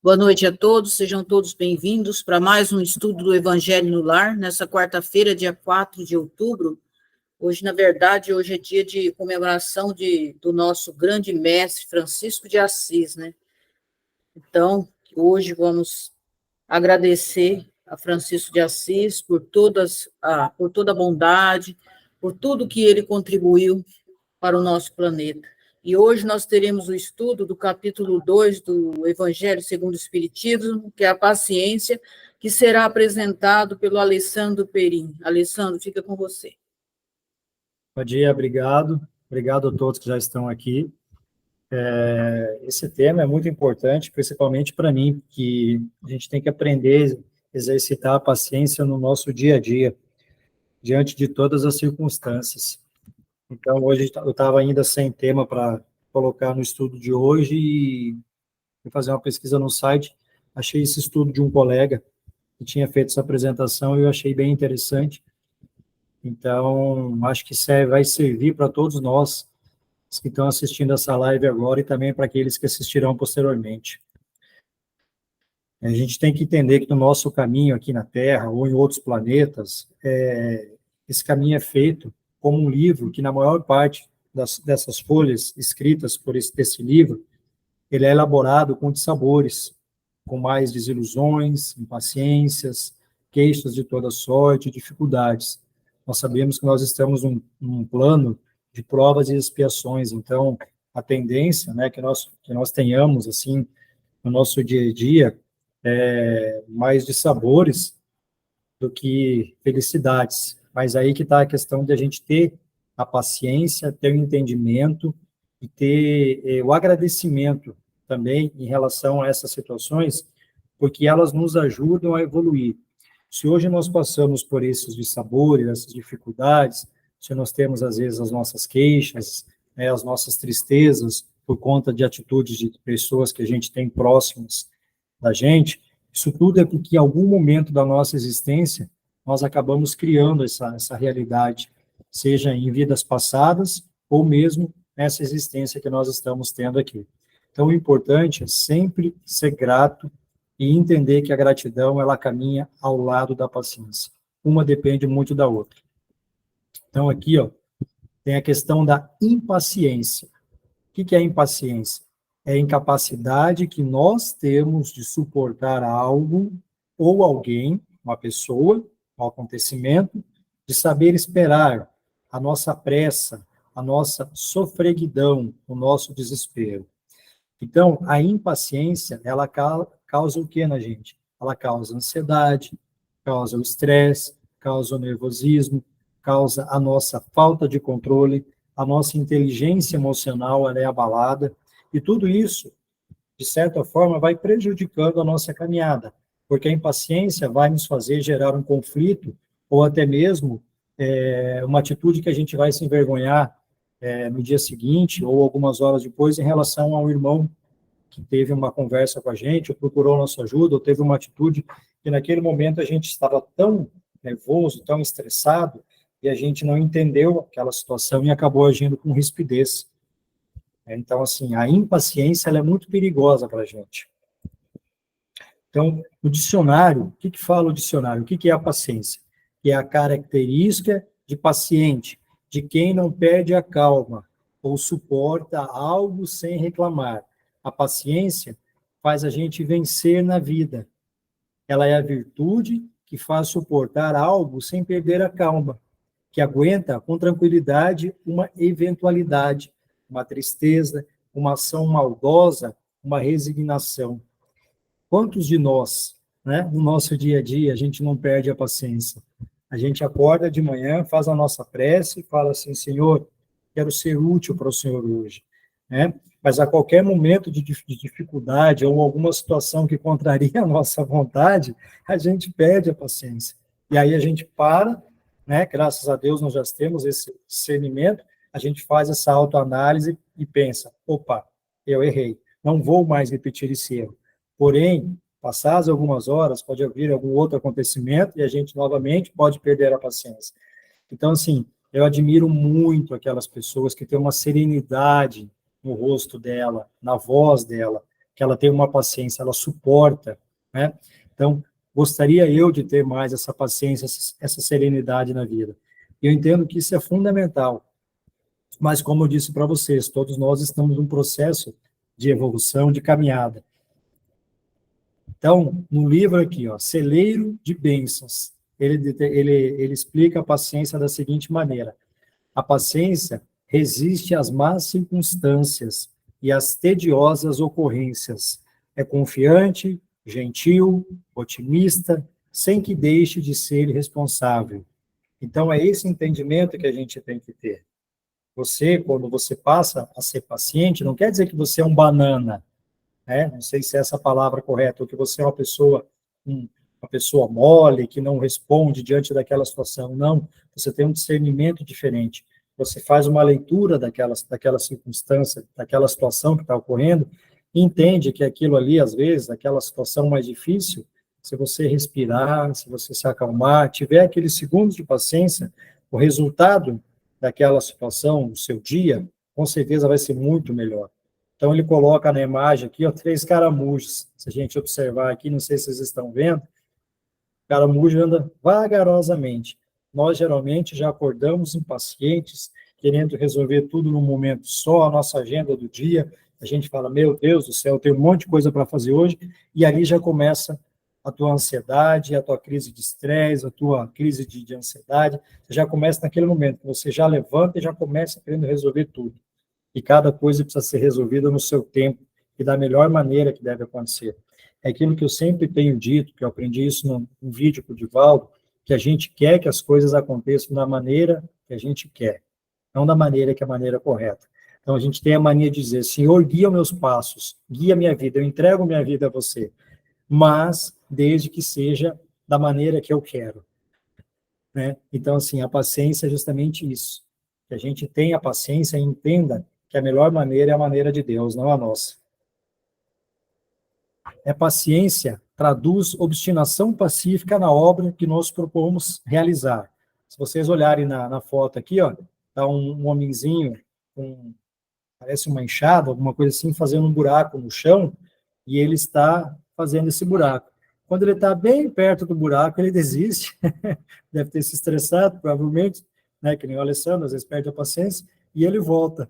Boa noite a todos, sejam todos bem-vindos para mais um estudo do Evangelho no Lar, nessa quarta-feira, dia 4 de outubro. Hoje, na verdade, hoje é dia de comemoração do nosso grande mestre Francisco de Assis, né? Então, hoje vamos agradecer a Francisco de Assis por toda a bondade, por tudo que ele contribuiu para o nosso planeta. E hoje nós teremos o estudo do capítulo 2 do Evangelho segundo o Espiritismo, que é a paciência, que será apresentado pelo Alessandro Perim. Alessandro, fica com você. Bom dia, obrigado. Obrigado a todos que já estão aqui. Esse tema é muito importante, principalmente para mim, porque a gente tem que aprender a exercitar a paciência no nosso dia a dia, diante de todas as circunstâncias. Então, hoje eu estava ainda sem tema para colocar no estudo de hoje e fui fazer uma pesquisa no site, achei esse estudo de um colega que tinha feito essa apresentação e eu achei bem interessante. Então, acho que vai servir para todos nós que estão assistindo essa live agora e também para aqueles que assistirão posteriormente. A gente tem que entender que no nosso caminho aqui na Terra ou em outros planetas, esse caminho é feito como um livro que, na maior parte dessas folhas escritas por desse livro, ele é elaborado com dissabores, com mais desilusões, impaciências, queixas de toda sorte, dificuldades. Nós sabemos que nós estamos num plano de provas e expiações, então a tendência, né, que nós tenhamos assim no nosso dia a dia mais de sabores do que felicidades. Mas aí que está a questão de a gente ter a paciência, ter o entendimento e ter o agradecimento também em relação a essas situações, porque elas nos ajudam a evoluir. Se hoje nós passamos por esses dissabores, essas dificuldades, se nós temos, às vezes, as nossas queixas, as nossas tristezas, por conta de atitudes de pessoas que a gente tem próximas da gente, isso tudo é porque, em algum momento da nossa existência, nós acabamos criando essa realidade, seja em vidas passadas, ou mesmo nessa existência que nós estamos tendo aqui. Então, o importante é sempre ser grato e entender que a gratidão, ela caminha ao lado da paciência. Uma depende muito da outra. Então, aqui, tem a questão da impaciência. O que é a impaciência? É a incapacidade que nós temos de suportar algo ou alguém, uma pessoa, um acontecimento, de saber esperar a nossa pressa, a nossa sofreguidão, o nosso desespero. Então, a impaciência, ela causa o que na gente? Ela causa ansiedade, causa o estresse, causa o nervosismo, causa a nossa falta de controle, a nossa inteligência emocional ela é abalada, e tudo isso, de certa forma, vai prejudicando a nossa caminhada, porque a impaciência vai nos fazer gerar um conflito, ou até mesmo uma atitude que a gente vai se envergonhar no dia seguinte, ou algumas horas depois, em relação ao irmão que teve uma conversa com a gente, ou procurou nossa ajuda, ou teve uma atitude que naquele momento a gente estava tão nervoso, tão estressado, e a gente não entendeu aquela situação e acabou agindo com rispidez. Então, assim, a impaciência ela é muito perigosa para a gente. Então, o dicionário, o que fala o dicionário? O que é a paciência? Que é a característica de paciente, de quem não perde a calma ou suporta algo sem reclamar. A paciência faz a gente vencer na vida. Ela é a virtude que faz suportar algo sem perder a calma, que aguenta com tranquilidade uma eventualidade, uma tristeza, uma ação maldosa, uma resignação. Quantos de nós, né, no nosso dia a dia, a gente não perde a paciência? A gente acorda de manhã, faz a nossa prece e fala assim, Senhor, quero ser útil para o Senhor hoje, né? Mas a qualquer momento de dificuldade ou alguma situação que contraria a nossa vontade, a gente perde a paciência. E aí a gente para, né? Graças a Deus nós já temos esse discernimento, a gente faz essa autoanálise e pensa, opa, eu errei, não vou mais repetir esse erro. Porém, passadas algumas horas, pode haver algum outro acontecimento e a gente novamente pode perder a paciência. Então, assim, eu admiro muito aquelas pessoas que têm uma serenidade no rosto dela, na voz dela, que ela tem uma paciência, ela suporta, né? Então, gostaria eu de ter mais essa paciência, essa serenidade na vida. Eu entendo que isso é fundamental, mas como eu disse para vocês, todos nós estamos num processo de evolução, de caminhada. Então, no livro aqui, ó, Celeiro de Bênçãos, ele explica a paciência da seguinte maneira: a paciência resiste às más circunstâncias e às tediosas ocorrências. É confiante, gentil, otimista, sem que deixe de ser responsável. Então, é esse entendimento que a gente tem que ter. Você, quando você passa a ser paciente, não quer dizer que você é um banana, né? Não sei se é essa a palavra correta, ou que você é uma pessoa mole, que não responde diante daquela situação. Não, você tem um discernimento diferente. Você faz uma leitura daquela circunstância, daquela situação que está ocorrendo, e entende que aquilo ali, às vezes, aquela situação mais difícil, se você respirar, se você se acalmar, tiver aqueles segundos de paciência, o resultado daquela situação, no seu dia, com certeza vai ser muito melhor. Então, ele coloca na imagem aqui, ó, 3 caramujos. Se a gente observar aqui, não sei se vocês estão vendo, o caramujo anda vagarosamente. Nós, geralmente, já acordamos impacientes, querendo resolver tudo num momento só, a nossa agenda do dia. A gente fala, meu Deus do céu, eu tenho um monte de coisa para fazer hoje, e ali já começa a tua ansiedade, a tua crise de estresse, a tua crise de ansiedade. Você já começa naquele momento, que você já levanta e já começa querendo resolver tudo. E cada coisa precisa ser resolvida no seu tempo e da melhor maneira que deve acontecer. É aquilo que eu sempre tenho dito, que eu aprendi isso num vídeo com o Divaldo, que a gente quer que as coisas aconteçam da maneira que a gente quer, não da maneira que é a maneira correta. Então, a gente tem a mania de dizer, Senhor, guia meus passos, guia minha vida, eu entrego minha vida a você, mas desde que seja da maneira que eu quero, né? Então, assim, a paciência é justamente isso, que a gente tenha paciência e entenda que a melhor maneira é a maneira de Deus, não a nossa. Paciência traduz obstinação pacífica na obra que nós propomos realizar. Se vocês olharem na foto aqui, ó, tá um homenzinho parece uma enxada, alguma coisa assim, fazendo um buraco no chão, e ele está fazendo esse buraco. Quando ele está bem perto do buraco, ele desiste, deve ter se estressado, provavelmente, né, que nem o Alessandro, às vezes perde a paciência, e ele volta.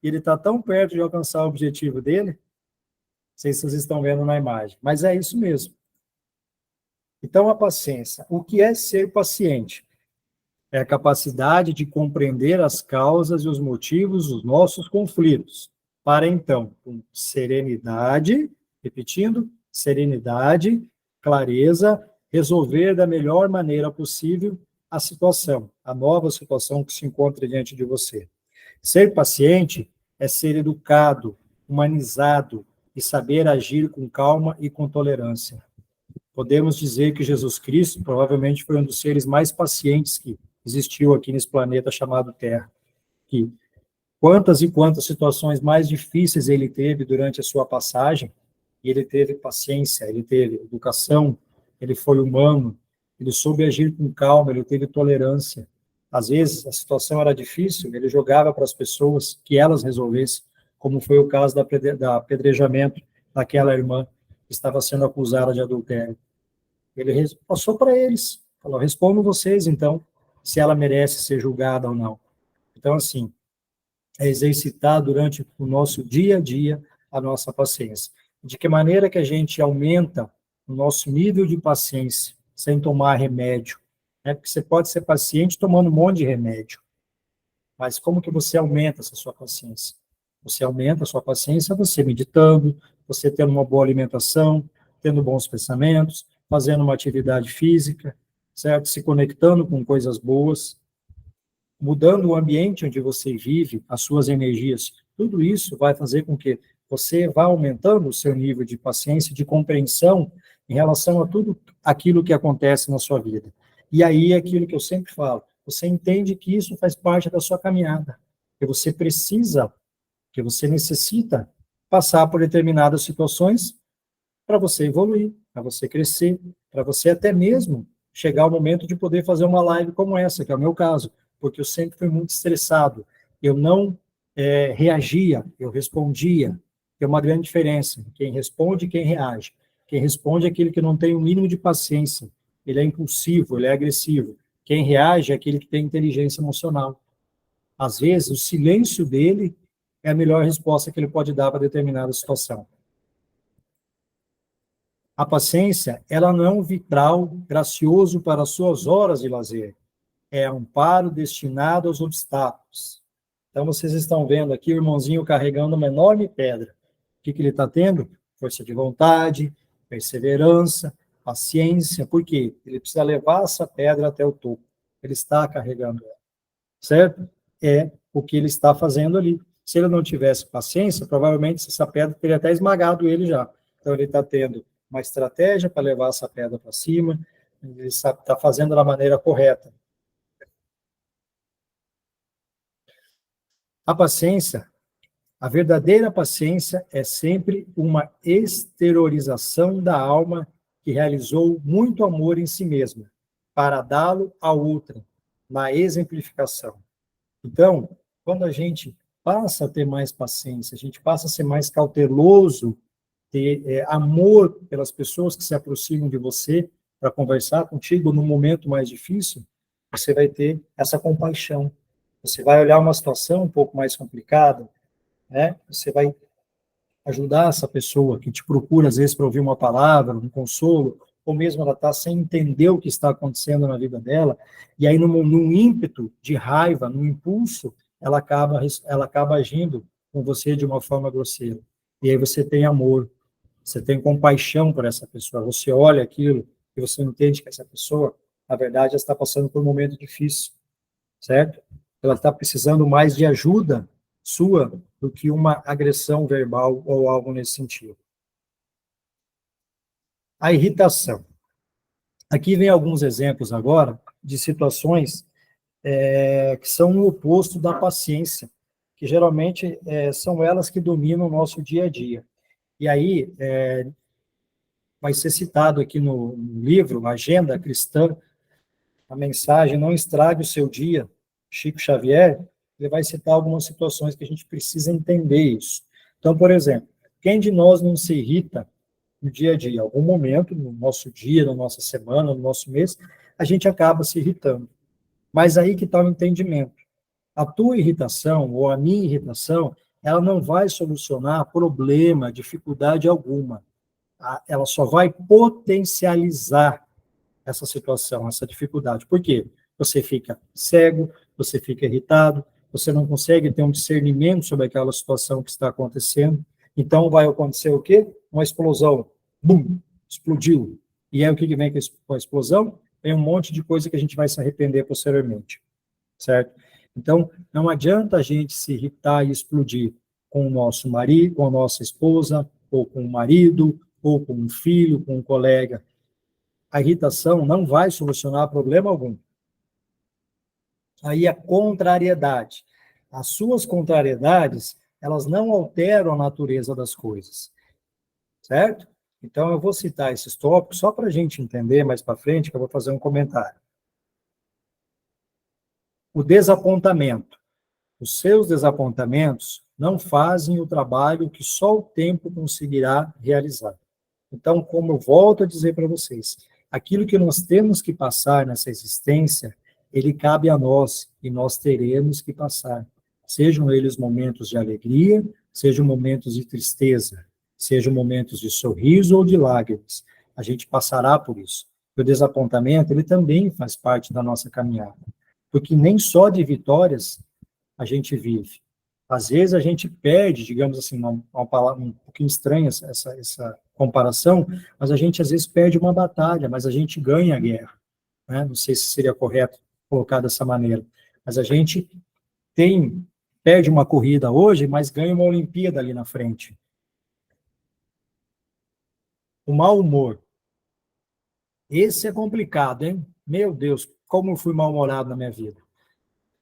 E ele está tão perto de alcançar o objetivo dele, não sei se vocês estão vendo na imagem, mas é isso mesmo. Então, a paciência. O que é ser paciente? É a capacidade de compreender as causas e os motivos dos nossos conflitos, para então, com serenidade, repetindo, serenidade, clareza, resolver da melhor maneira possível a situação, a nova situação que se encontra diante de você. Ser paciente é ser educado, humanizado e saber agir com calma e com tolerância. Podemos dizer que Jesus Cristo provavelmente foi um dos seres mais pacientes que existiu aqui nesse planeta chamado Terra. Que quantas e quantas situações mais difíceis ele teve durante a sua passagem, e ele teve paciência, ele teve educação, ele foi humano, ele soube agir com calma, ele teve tolerância. Às vezes, a situação era difícil, ele jogava para as pessoas que elas resolvessem, como foi o caso da apedrejamento daquela irmã que estava sendo acusada de adultério. Ele passou para eles, falou, respondam vocês, então, se ela merece ser julgada ou não. Então, assim, é exercitar durante o nosso dia a dia a nossa paciência. De que maneira que a gente aumenta o nosso nível de paciência sem tomar remédio, né? Porque você pode ser paciente tomando um monte de remédio, mas como que você aumenta essa sua paciência? Você aumenta a sua paciência você meditando, você tendo uma boa alimentação, tendo bons pensamentos, fazendo uma atividade física, certo? Se conectando com coisas boas, mudando o ambiente onde você vive, as suas energias. Tudo isso vai fazer com que você vá aumentando o seu nível de paciência, de compreensão em relação a tudo aquilo que acontece na sua vida. E aí é aquilo que eu sempre falo, você entende que isso faz parte da sua caminhada, que você precisa, que você necessita passar por determinadas situações para você evoluir, para você crescer, para você até mesmo chegar ao momento de poder fazer uma live como essa, que é o meu caso, porque eu sempre fui muito estressado, eu não reagia, eu respondia, tem uma grande diferença. Quem responde e quem reage. Quem responde é aquele que não tem o mínimo de paciência. Ele é impulsivo, ele é agressivo. Quem reage é aquele que tem inteligência emocional. Às vezes, o silêncio dele é a melhor resposta que ele pode dar para determinada situação. A paciência, ela não é um vitral gracioso para as suas horas de lazer. É amparo destinado aos obstáculos. Então, vocês estão vendo aqui o irmãozinho carregando uma enorme pedra. O que ele está tendo? Força de vontade, perseverança, paciência. Por quê? Ele precisa levar essa pedra até o topo. Ele está carregando ela. Certo? É o que ele está fazendo ali. Se ele não tivesse paciência, provavelmente essa pedra teria até esmagado ele já. Então, ele está tendo uma estratégia para levar essa pedra para cima, ele está fazendo da maneira correta. A paciência, a verdadeira paciência é sempre uma exteriorização da alma que realizou muito amor em si mesma, para dá-lo a outra, na exemplificação. Então, quando a gente passa a ter mais paciência, a gente passa a ser mais cauteloso, ter amor pelas pessoas que se aproximam de você para conversar contigo no momento mais difícil, você vai ter essa compaixão. Você vai olhar uma situação um pouco mais complicada, né? Você vai ajudar essa pessoa que te procura, às vezes, para ouvir uma palavra, um consolo, ou mesmo ela está sem entender o que está acontecendo na vida dela, e aí, num ímpeto de raiva, num impulso, ela acaba agindo com você de uma forma grosseira. E aí você tem amor, você tem compaixão por essa pessoa, você olha aquilo e você entende que essa pessoa, na verdade, ela está passando por um momento difícil, certo? Ela está precisando mais de ajuda sua do que uma agressão verbal ou algo nesse sentido. A irritação. Aqui vem alguns exemplos agora de situações que são o oposto da paciência, que geralmente são elas que dominam o nosso dia a dia. E aí, vai ser citado aqui no livro, Agenda Cristã, a mensagem Não Estrague o Seu Dia, Chico Xavier, ele vai citar algumas situações que a gente precisa entender isso. Então, por exemplo, quem de nós não se irrita no dia a dia? Em algum momento, no nosso dia, na nossa semana, no nosso mês, a gente acaba se irritando. Mas aí que está o entendimento. A tua irritação ou a minha irritação, ela não vai solucionar problema, dificuldade alguma. Ela só vai potencializar essa situação, essa dificuldade. Por quê? Você fica cego, você fica irritado, você não consegue ter um discernimento sobre aquela situação que está acontecendo. Então, vai acontecer o quê? Uma explosão. Bum! Explodiu. E aí, o que vem com a explosão? Vem um monte de coisa que a gente vai se arrepender posteriormente. Certo? Então, não adianta a gente se irritar e explodir com o nosso marido, com a nossa esposa, ou com o marido, ou com um filho, com um colega. A irritação não vai solucionar problema algum. Aí a contrariedade. As suas contrariedades, elas não alteram a natureza das coisas. Certo? Então, eu vou citar esses tópicos só para a gente entender mais para frente, que eu vou fazer um comentário. O desapontamento. Os seus desapontamentos não fazem o trabalho que só o tempo conseguirá realizar. Então, como eu volto a dizer para vocês, aquilo que nós temos que passar nessa existência, ele cabe a nós, e nós teremos que passar. Sejam eles momentos de alegria, sejam momentos de tristeza, sejam momentos de sorriso ou de lágrimas. A gente passará por isso. O desapontamento, ele também faz parte da nossa caminhada. Porque nem só de vitórias a gente vive. Às vezes a gente perde, digamos assim, uma palavra um pouquinho estranha essa comparação, mas a gente às vezes perde uma batalha, mas a gente ganha a guerra. Né? Não sei se seria correto colocar dessa maneira, mas a gente perde uma corrida hoje, mas ganha uma Olimpíada ali na frente. O mau humor. Esse é complicado, hein? Meu Deus, como eu fui mal-humorado na minha vida.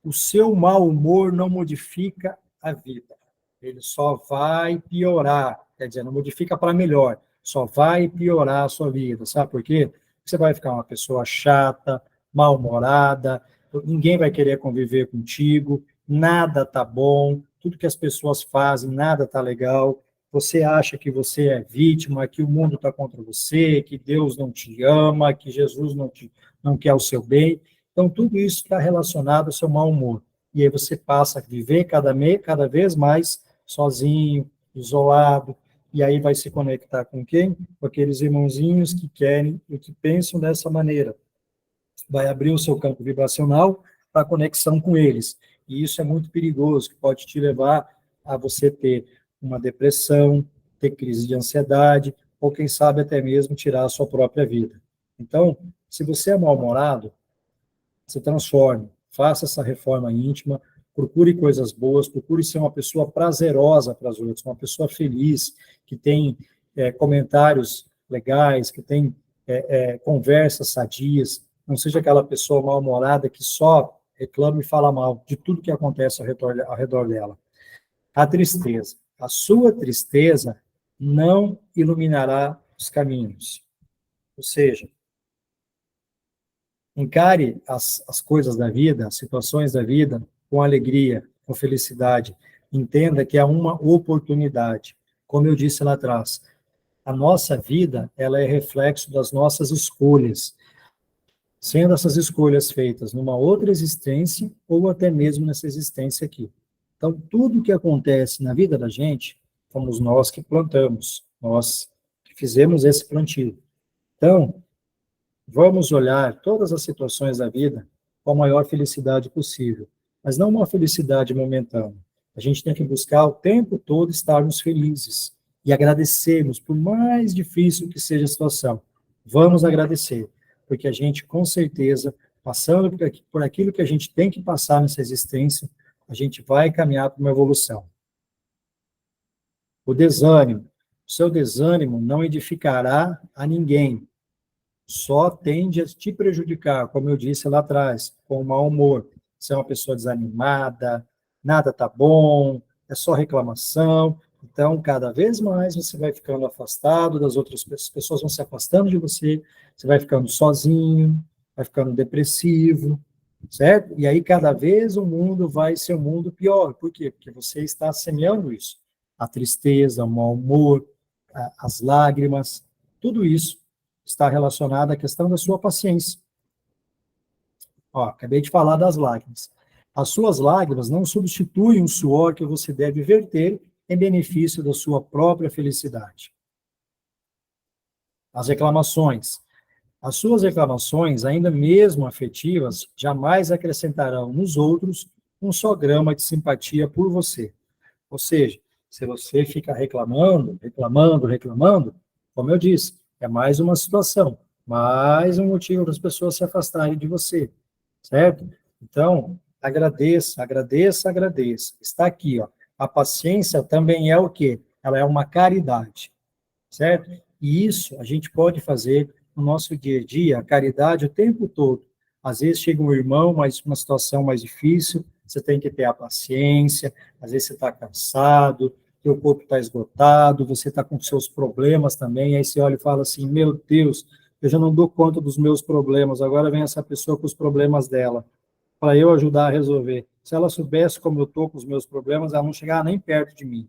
O seu mau humor não modifica a vida. Ele só vai piorar. Quer dizer, não modifica para melhor. Só vai piorar a sua vida. Sabe por quê? Você vai ficar uma pessoa chata, mal-humorada, ninguém vai querer conviver contigo, nada tá bom, tudo que as pessoas fazem, nada tá legal. você acha que você é vítima, que o mundo está contra você, que Deus não te ama, que Jesus não quer o seu bem. Então, tudo isso está relacionado ao seu mau humor. E aí você passa a viver cada vez mais sozinho, isolado, e aí vai se conectar com quem? Com aqueles irmãozinhos que querem e que pensam dessa maneira. Vai abrir o seu campo vibracional para a conexão com eles. E isso é muito perigoso, que pode te levar a você ter uma depressão, ter crise de ansiedade, ou quem sabe até mesmo tirar a sua própria vida. Então, se você é mal-humorado, se transforme, faça essa reforma íntima, procure coisas boas, procure ser uma pessoa prazerosa para os outros, uma pessoa feliz, que tem comentários legais, que tem conversas sadias, não seja aquela pessoa mal-humorada que só reclama e fala mal de tudo que acontece ao redor dela. A tristeza. A sua tristeza não iluminará os caminhos. Ou seja, encare as coisas da vida, as situações da vida, com alegria, com felicidade. Entenda que é uma oportunidade. Como eu disse lá atrás, a nossa vida, ela é reflexo das nossas escolhas. Sendo essas escolhas feitas numa outra existência, ou até mesmo nessa existência aqui. Então, tudo que acontece na vida da gente, fomos nós que plantamos, nós que fizemos esse plantio. Então, vamos olhar todas as situações da vida com a maior felicidade possível, mas não uma felicidade momentânea. A gente tem que buscar o tempo todo estarmos felizes e agradecermos, por mais difícil que seja a situação. Vamos agradecer, porque a gente, com certeza, passando por aquilo que a gente tem que passar nessa existência, a gente vai caminhar para uma evolução. O desânimo. O seu desânimo não edificará a ninguém. Só tende a te prejudicar, como eu disse lá atrás, com o mau humor. Você é uma pessoa desanimada, nada está bom, é só reclamação. Então, cada vez mais você vai ficando afastado das outras pessoas, as pessoas vão se afastando de você, você vai ficando sozinho, vai ficando depressivo, certo? E aí, cada vez o mundo vai ser um mundo pior. Por quê? Porque você está semeando isso. A tristeza, o mau humor, as lágrimas, tudo isso está relacionado à questão da sua paciência. Ó, acabei de falar das lágrimas. As suas lágrimas não substituem o suor que você deve verter em benefício da sua própria felicidade. As reclamações. As suas reclamações, ainda mesmo afetivas, jamais acrescentarão nos outros um só grama de simpatia por você. Ou seja, se você fica reclamando, como eu disse, é mais uma situação, mais um motivo para as pessoas se afastarem de você, certo? Então, agradeça. Está aqui, ó. A paciência também é o quê? Ela é uma caridade, certo? E isso a gente pode fazer no nosso dia a dia, a caridade o tempo todo. Às vezes chega um irmão, mas uma situação mais difícil, você tem que ter a paciência, às vezes você está cansado, teu corpo está esgotado, você está com seus problemas também, aí você olha e fala assim, meu Deus, eu já não dou conta dos meus problemas, agora vem essa pessoa com os problemas dela, para eu ajudar a resolver. Se ela soubesse como eu estou com os meus problemas, ela não chegava nem perto de mim.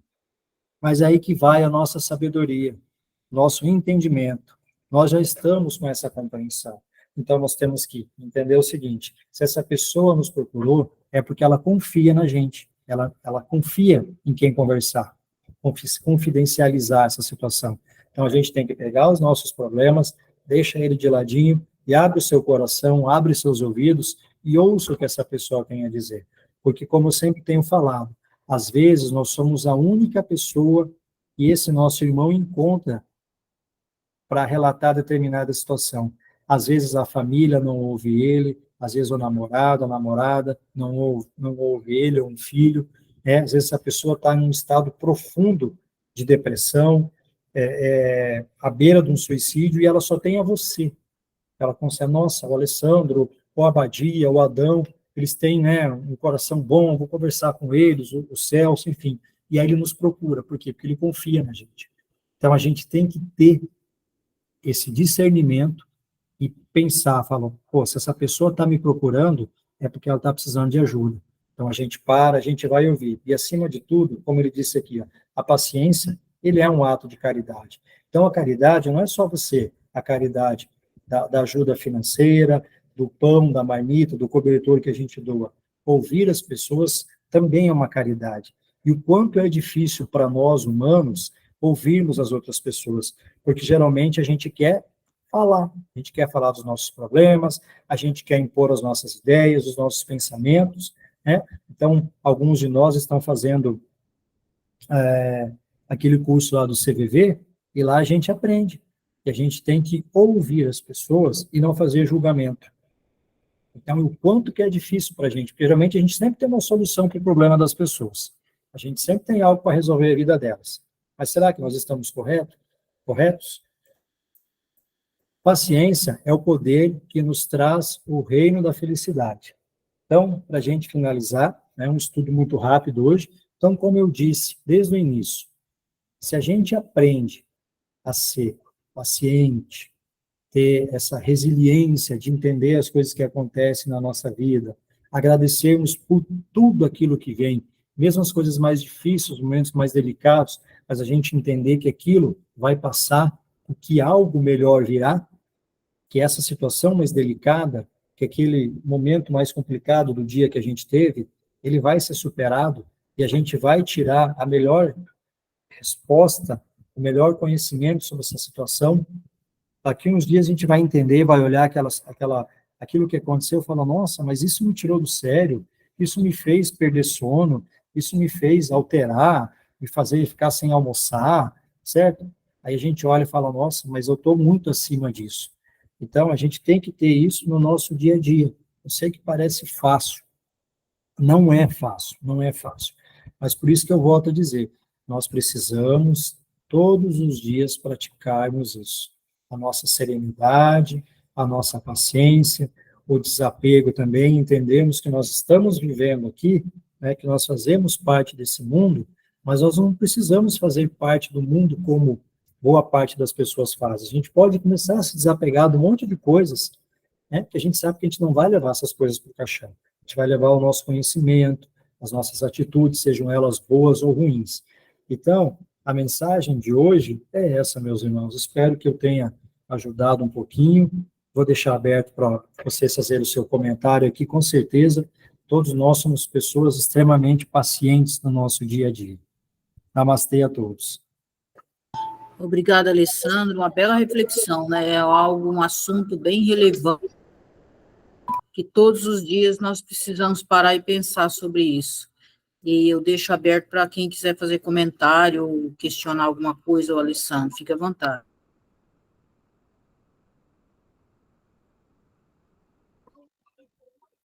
Mas é aí que vai a nossa sabedoria, nosso entendimento. Nós já estamos com essa compreensão. Então, nós temos que entender o seguinte, se essa pessoa nos procurou, é porque ela confia na gente, ela confia em quem conversar, confidencializar essa situação. Então, a gente tem que pegar os nossos problemas, deixa ele de ladinho e abre o seu coração, abre seus ouvidos e ouça o que essa pessoa tem a dizer. Porque, como eu sempre tenho falado, às vezes nós somos a única pessoa que esse nosso irmão encontra para relatar determinada situação. Às vezes a família não ouve ele, às vezes o namorado, a namorada não ouve ele, ou um filho. Às vezes a pessoa está em um estado profundo de depressão, à beira de um suicídio, e ela só tem a você. Ela consegue, nossa, o Alessandro, o Abadia, o Adão, eles têm, né, um coração bom, vou conversar com eles, o Celso, enfim. E aí ele nos procura. Por quê? Porque ele confia na gente. Então a gente tem que ter esse discernimento e pensar, falar, pô, se essa pessoa está me procurando, é porque ela está precisando de ajuda. Então a gente para, a gente vai ouvir. E acima de tudo, como ele disse aqui, ó, a paciência ele é um ato de caridade. Então, a caridade não é só você, a caridade da ajuda financeira, do pão, da marmita, do cobertor que a gente doa. Ouvir as pessoas também é uma caridade. E o quanto é difícil para nós, humanos, ouvirmos as outras pessoas, porque geralmente a gente quer falar, a gente quer falar dos nossos problemas, a gente quer impor as nossas ideias, os nossos pensamentos, né? Então, alguns de nós estão fazendo aquele curso lá do CVV, e lá a gente aprende, que a gente tem que ouvir as pessoas e não fazer julgamento. Então, o quanto que é difícil para a gente, porque geralmente a gente sempre tem uma solução para o problema das pessoas. A gente sempre tem algo para resolver a vida delas. Mas será que nós estamos corretos? Paciência é o poder que nos traz o reino da felicidade. Então, para a gente finalizar, é um estudo muito rápido hoje. Então, como eu disse desde o início, se a gente aprende a ser paciente, ter essa resiliência de entender as coisas que acontecem na nossa vida, agradecermos por tudo aquilo que vem, mesmo as coisas mais difíceis, os momentos mais delicados, mas a gente entender que aquilo vai passar, que algo melhor virá, que essa situação mais delicada, que aquele momento mais complicado do dia que a gente teve, ele vai ser superado e a gente vai tirar a melhor resposta, o melhor conhecimento sobre essa situação. Daqui uns dias a gente vai entender, vai olhar aquilo que aconteceu e falar, nossa, mas isso me tirou do sério, isso me fez perder sono, isso me fez alterar, me fazer ficar sem almoçar, certo? Aí a gente olha e fala, nossa, mas eu estou muito acima disso. Então, a gente tem que ter isso no nosso dia a dia. Eu sei que parece fácil. Não é fácil, não é fácil. Mas por isso que eu volto a dizer, nós precisamos todos os dias praticarmos isso. A nossa serenidade, a nossa paciência, o desapego também, entendemos que nós estamos vivendo aqui, né, que nós fazemos parte desse mundo, mas nós não precisamos fazer parte do mundo como boa parte das pessoas fazem. A gente pode começar a se desapegar de um monte de coisas, né, porque a gente sabe que a gente não vai levar essas coisas para o caixão. A gente vai levar o nosso conhecimento, as nossas atitudes, sejam elas boas ou ruins. Então, a mensagem de hoje é essa, meus irmãos. Espero que eu tenha ajudado um pouquinho. Vou deixar aberto para vocês fazerem o seu comentário aqui, com certeza. Todos nós somos pessoas extremamente pacientes no nosso dia a dia. Namastê a todos. Obrigada, Alessandro. Uma bela reflexão, né? É algo, um assunto bem relevante, que todos os dias nós precisamos parar e pensar sobre isso. E eu deixo aberto para quem quiser fazer comentário ou questionar alguma coisa, o Alessandro, fique à vontade.